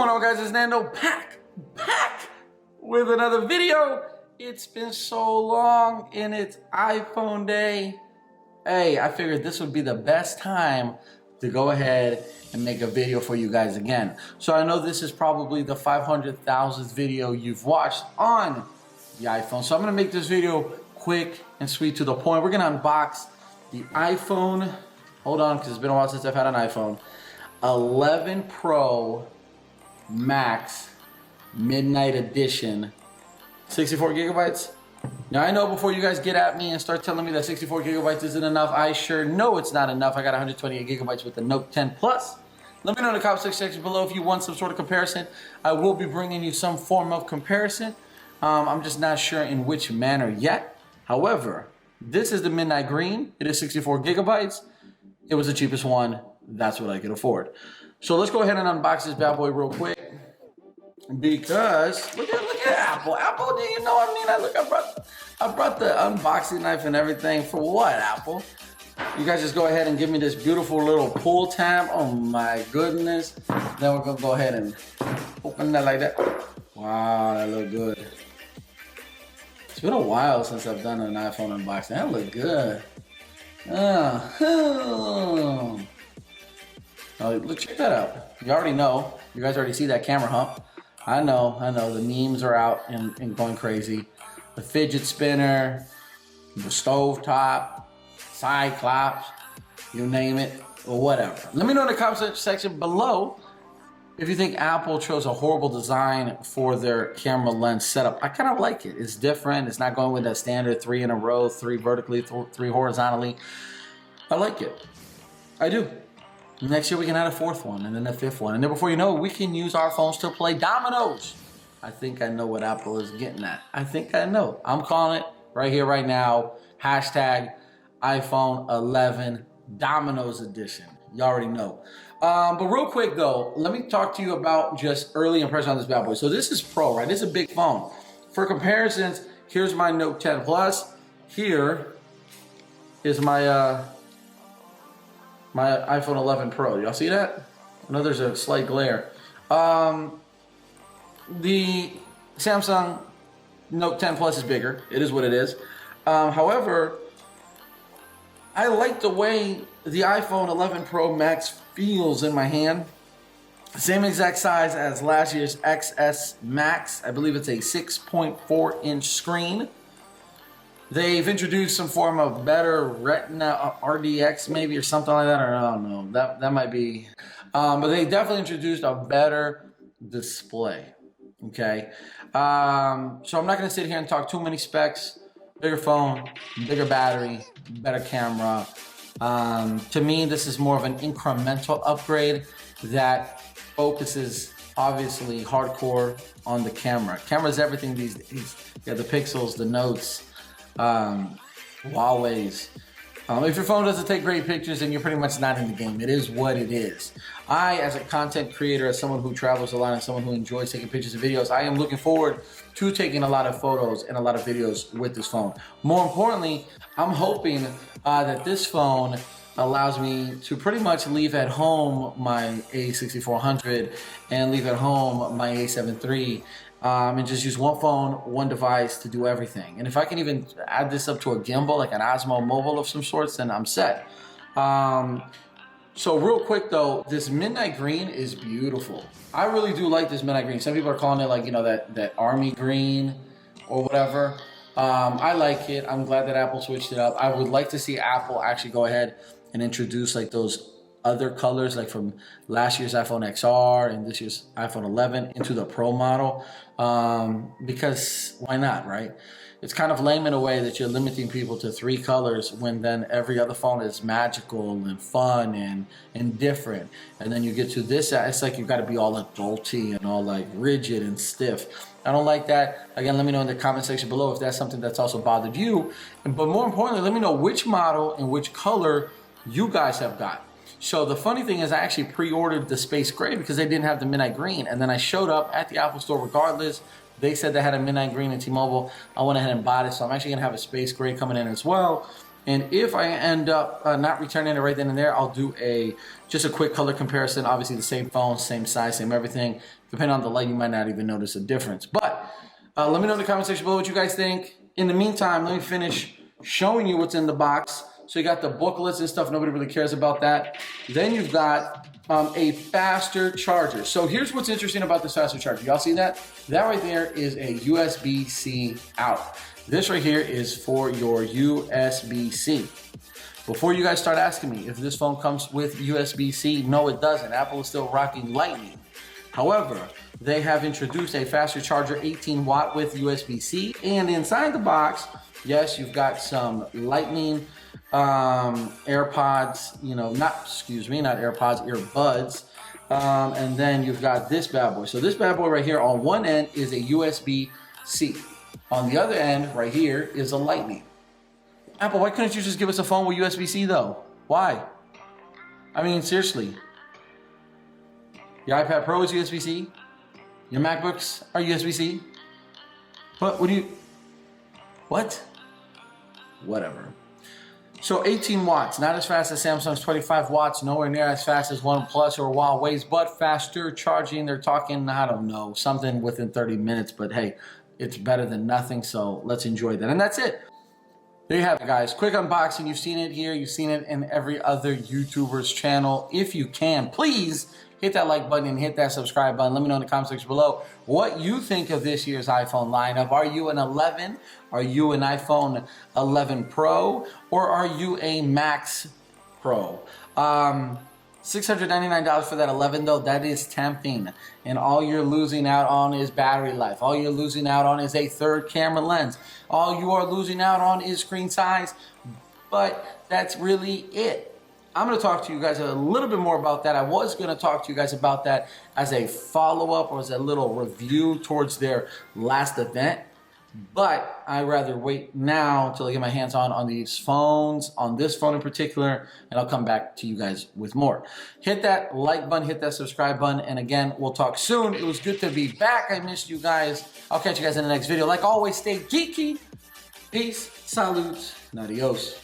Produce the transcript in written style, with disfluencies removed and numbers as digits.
going on, guys? It's Nando back with another video. It's been so long and it's iPhone day. Hey, I figured this would be the best time to go ahead and make a video for you guys again. So I know this is probably the 500,000th video you've watched on the iPhone. So I'm gonna make this video quick and sweet to the point. We're gonna unbox the iPhone. Hold on, because it's been a while since I've had an iPhone. 11 Pro Max Midnight Edition, 64 gigabytes. Now I know before you guys get at me and start telling me that 64 gigabytes isn't enough, I sure know it's not enough. I got 128 gigabytes with the Note 10 Plus. Let me know in the comment section below if you want some sort of comparison. I will be bringing you some form of comparison. I'm just not sure in which manner yet. However, this is the Midnight Green. It is 64 gigabytes. It was the cheapest one. That's what I could afford. So let's go ahead and unbox this bad boy real quick. Because look at Apple. Apple, do you know what I mean? I brought the unboxing knife and everything for what, Apple? You guys just go ahead and give me this beautiful little pull tab. Oh my goodness. Then we're gonna go ahead and open that like that. Wow, that look good. It's been a while since I've done an iPhone unboxing. That look good. Oh, look, check that out. You already know. You guys already see that camera hump. I know. The memes are out and going crazy. The fidget spinner, the stove top, Cyclops, you name it, or whatever. Let me know in the comment section below if you think Apple chose a horrible design for their camera lens setup. I kind of like it. It's different. It's not going with that standard 3 in a row, 3 vertically, 3 horizontally. I like it. I do. Next year we can add a 4th one and then a 5th one. And then before you know it, we can use our phones to play dominoes. I think I know what Apple is getting at. I think I know. I'm calling it right here, right now. Hashtag iPhone 11 Dominoes Edition. You already know. But real quick though, let me talk to you about just early impression on this bad boy. So this is Pro, right? This is a big phone. For comparisons, here's my Note 10 Plus. Here is my my iPhone 11 Pro. Y'all see that? I know there's a slight glare. The Samsung Note 10 Plus is bigger. It is what it is. However, I like the way the iPhone 11 Pro Max feels in my hand. Same exact size as last year's XS Max. I believe it's a 6.4 inch screen. They've introduced some form of better Retina RDX maybe or something like that, or I don't know. That might be. But they definitely introduced a better display. Okay. So I'm not going to sit here and talk too many specs. Bigger phone, bigger battery, better camera. To me, this is more of an incremental upgrade that focuses obviously hardcore on the camera. Camera's everything these days. You got the pixels, the notes, Huawei's. If your phone doesn't take great pictures, then you're pretty much not in the game. It is what it is. I, as a content creator, as someone who travels a lot and someone who enjoys taking pictures and videos, I am looking forward to taking a lot of photos and a lot of videos with this phone. More importantly, I'm hoping that this phone allows me to pretty much leave at home my A6400 and leave at home my A7 III. And just use one phone, one device to do everything. And if I can even add this up to a gimbal, like an Osmo Mobile of some sorts, then I'm set. So real quick though, this Midnight Green is beautiful. I really do like this Midnight Green. Some people are calling it like, you know, that army green or whatever. I like it. I'm glad that Apple switched it up. I would like to see Apple actually go ahead and introduce like those other colors, like from last year's iPhone XR and this year's iPhone 11 into the Pro model, because why not, right? It's kind of lame in a way that you're limiting people to 3 colors when then every other phone is magical and fun and different. And then you get to this, it's like you've got to be all adulty and all like rigid and stiff. I don't like that. Again, let me know in the comment section below if that's something that's also bothered you. But more importantly, let me know which model and which color you guys have got. So the funny thing is I actually pre-ordered the Space Gray because they didn't have the Midnight Green. And then I showed up at the Apple Store regardless. They said they had a Midnight Green in T-Mobile. I went ahead and bought it. So I'm actually going to have a Space Gray coming in as well. And if I end up not returning it right then and there, I'll do just a quick color comparison. Obviously the same phone, same size, same everything. Depending on the light, you might not even notice a difference. But let me know in the comment section below what you guys think. In the meantime, let me finish showing you what's in the box. So you got the booklets and stuff. Nobody really cares about that. Then you've got a faster charger. So here's what's interesting about this faster charger. Y'all see that? That right there is a USB-C out. This right here is for your USB-C. Before you guys start asking me if this phone comes with USB-C, no it doesn't. Apple is still rocking Lightning. However, they have introduced a faster charger, 18 watt with USB-C, and inside the box, yes, you've got some Lightning AirPods, not AirPods, earbuds. And then you've got this bad boy. So this bad boy right here on one end is a USB-C. On the other end right here is a Lightning. Apple, why couldn't you just give us a phone with USB-C though? Why? I mean, seriously. Your iPad Pro is USB-C. Your MacBooks are USB-C. What do you... What? Whatever. So 18 watts, not as fast as Samsung's 25 watts, nowhere near as fast as OnePlus or Huawei's, but faster charging. They're talking, I don't know, something within 30 minutes, but hey, it's better than nothing, so let's enjoy that. And that's it. There you have it, guys. Quick unboxing. You've seen it here. You've seen it in every other YouTuber's channel. If you can, please hit that like button and hit that subscribe button. Let me know in the comment section below what you think of this year's iPhone lineup. Are you an 11? Are you an iPhone 11 Pro? Or are you a Max Pro? $699 for that 11 though, that is tempting. And all you're losing out on is battery life. All you're losing out on is a third camera lens. All you are losing out on is screen size. But that's really it. I'm going to talk to you guys a little bit more about that. I was going to talk to you guys about that as a follow-up or as a little review towards their last event. But I'd rather wait now until I get my hands on these phones, on this phone in particular, and I'll come back to you guys with more. Hit that like button, hit that subscribe button, and again, we'll talk soon. It was good to be back. I missed you guys. I'll catch you guys in the next video. Like always, stay geeky. Peace, salutes, and adios.